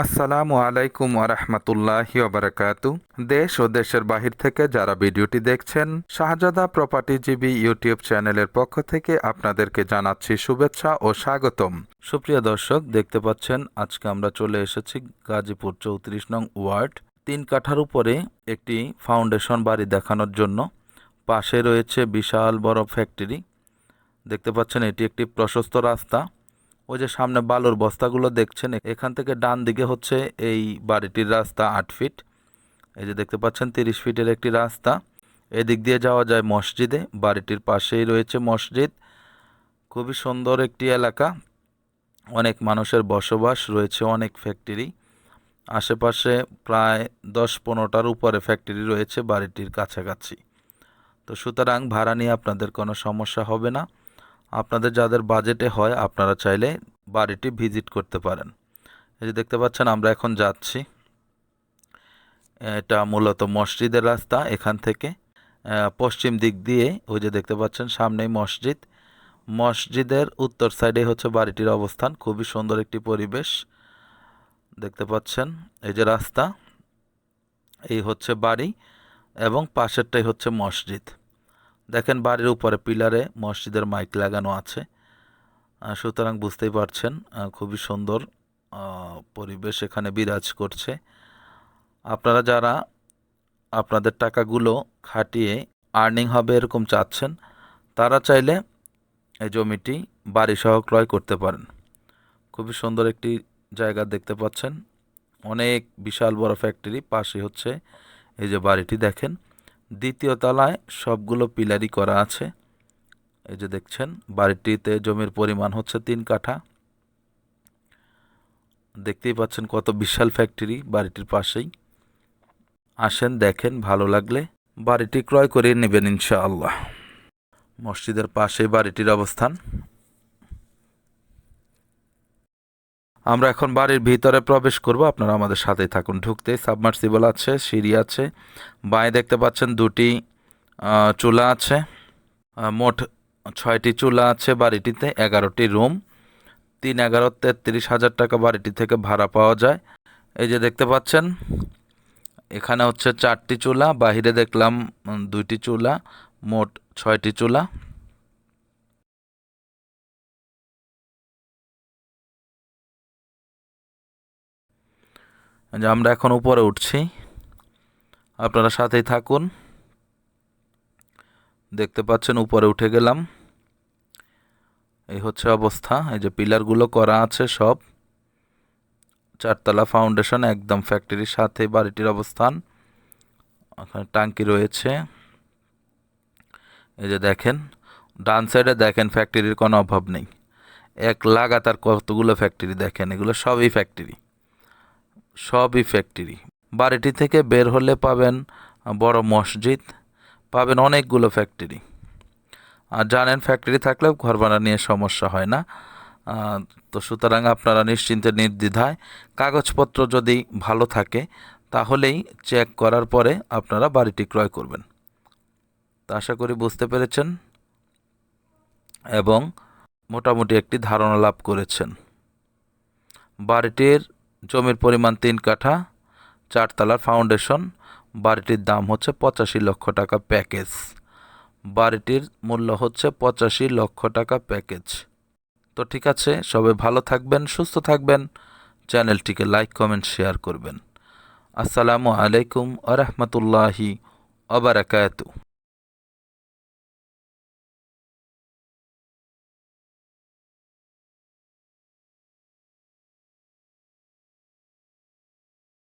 আসসালামু আলাইকুম ওরহমতুল্লাহি ওবারাকাতু। দেশ ও দেশের বাহির থেকে যারা ভিডিওটি দেখছেন, শাহজাদা প্রপার্টিজীবী ইউটিউব চ্যানেলের পক্ষ থেকে আপনাদেরকে জানাচ্ছি শুভেচ্ছা ও স্বাগতম। সুপ্রিয় দর্শক, দেখতে পাচ্ছেন আজকে আমরা চলে এসেছি গাজীপুর 34 নং ওয়ার্ড। 3 কাঠার উপরে একটি ফাউন্ডেশন বাড়ি দেখানোর জন্য। পাশে রয়েছে বিশাল বড় ফ্যাক্টরি। দেখতে পাচ্ছেন এটি একটি প্রশস্ত রাস্তা। ওই যে সামনে বালুর বস্তাগুলো দেখছেন, এখান থেকে ডান দিকে হচ্ছে এই বাড়িটির রাস্তা 8 ফিট। এই যে দেখতে পাচ্ছেন 30 ফিটের একটি রাস্তা। এদিক দিয়ে যাওয়া যায় মসজিদে। বাড়িটির পাশেই রয়েছে মসজিদ। খুবই সুন্দর একটি এলাকা, অনেক মানুষের বসবাস রয়েছে, অনেক ফ্যাক্টরি আশেপাশে, প্রায় 10-15টার উপরে ফ্যাক্টরি রয়েছে বাড়িটির কাছাকাছি। তো সুতরাং ভাড়া নিয়ে আপনাদের কোনো সমস্যা হবে না। আপনাদের যাদের বাজেটে হয় আপনারা চাইলে বাড়িটি ভিজিট করতে পারেন। এই যে দেখতে পাচ্ছেন আমরা এখন যাচ্ছি। এটা মূলত মসজিদের রাস্তা। এখান থেকে পশ্চিম দিক দিয়ে ওই যে দেখতে পাচ্ছেন সামনেই মসজিদ। মসজিদের উত্তর সাইডে হচ্ছে বাড়িটির অবস্থান। খুবই সুন্দর একটি পরিবেশ দেখতে পাচ্ছেন। এই যে রাস্তা, এই হচ্ছে বাড়ি এবং পাশেরটাই হচ্ছে মসজিদ। দেখেন বাড়ির উপরে পিলারে মসজিদের মাইক লাগানো আছে। সুতরাং বুঝতেই পারছেন খুবই সুন্দর পরিবেশ এখানে বিরাজ করছে। আপনারা যারা আপনাদের টাকাগুলো খাটিয়ে আর্নিং হবে এরকম চাচ্ছেন, তারা চাইলে এই জমিটি বাড়িসহ ক্রয় করতে পারেন। খুবই সুন্দর একটি জায়গা দেখতে পাচ্ছেন, অনেক বিশাল বড় ফ্যাক্টরি। পাশে হচ্ছে এই যে বাড়িটি দেখেন, দ্বিতীয় তলায় সবগুলো পিলারি করা আছে। এই যে দেখছেন বাড়িটিতে জমির পরিমাণ হচ্ছে 3 কাঠা। দেখতেই পাচ্ছেন কত বিশাল ফ্যাক্টরি বাড়িটির পাশেই। আসেন দেখেন, ভালো লাগলে বাড়িটি ক্রয় করে নেবেন ইনশাআল্লাহ। মসজিদের পাশে বাড়িটির অবস্থান। আমরা এখন বাড়ির ভিতরে প্রবেশ করব, আপনারা আমাদের সাথেই থাকুন। ঢুকতে সাবমার্সিবল আছে, সিঁড়ি আছে। বাঁয়ে দেখতে পাচ্ছেন 2টি চুলা আছে। মোট 6টি চুলা আছে বাড়িটিতে, 11টি রুম। 3-11-33 হাজার টাকা বাড়িটি থেকে ভাড়া পাওয়া যায়। এই যে দেখতে পাচ্ছেন এখানে হচ্ছে 4টি চুলা, বাহিরে দেখলাম 2টি চুলা, মোট 6টি চুলা। আমরা এখন উপরে উঠছি, আপনারা সাথেই থাকুন। দেখতে পাচ্ছেন উপরে উঠে গেলাম। এই হচ্ছে অবস্থা। এই যে পিলারগুলো করা আছে সব। 4তলা ফাউন্ডেশন, একদম ফ্যাক্টরির সাথে বাড়িটির অবস্থান। ওখানে ট্যাঙ্কি রয়েছে। এই যে দেখেন ডান সাইডে দেখেন ফ্যাক্টরির কোনো অভাব নেই। এক লাগাতার কতগুলো ফ্যাক্টরি দেখেন, এগুলো সবই ফ্যাক্টরি, সবই ফ্যাক্টরি। বাড়িটি থেকে বের হলে পাবেন বড় মসজিদ, পাবেন অনেকগুলো ফ্যাক্টরি। আর জানেন ফ্যাক্টরি থাকলেও ঘর ভাড়া নিয়ে সমস্যা হয় না। তো সুতরাং আপনারা নিশ্চিন্তে নির্দ্বিধায়, কাগজপত্র যদি ভালো থাকে তাহলেই চেক করার পরে আপনারা বাড়িটি ক্রয় করবেন। তা আশা করি বুঝতে পেরেছেন এবং মোটামুটি একটি ধারণা লাভ করেছেন। বাড়িটির জমির পরিমাণ 3 কাঠা, 4তলার ফাউন্ডেশন। বাড়িটির দাম হচ্ছে 85 লক্ষ টাকা প্যাকেজ। বাড়িটির মূল্য হচ্ছে 85 লক্ষ টাকা প্যাকেজ। তো ঠিক আছে, সবাই ভালো থাকবেন, সুস্থ থাকবেন। চ্যানেলটিকে লাইক, কমেন্ট, শেয়ার করবেন। আসসালামু আলাইকুম ওয়া রাহমাতুল্লাহি ওয়া বারাকাতুহু।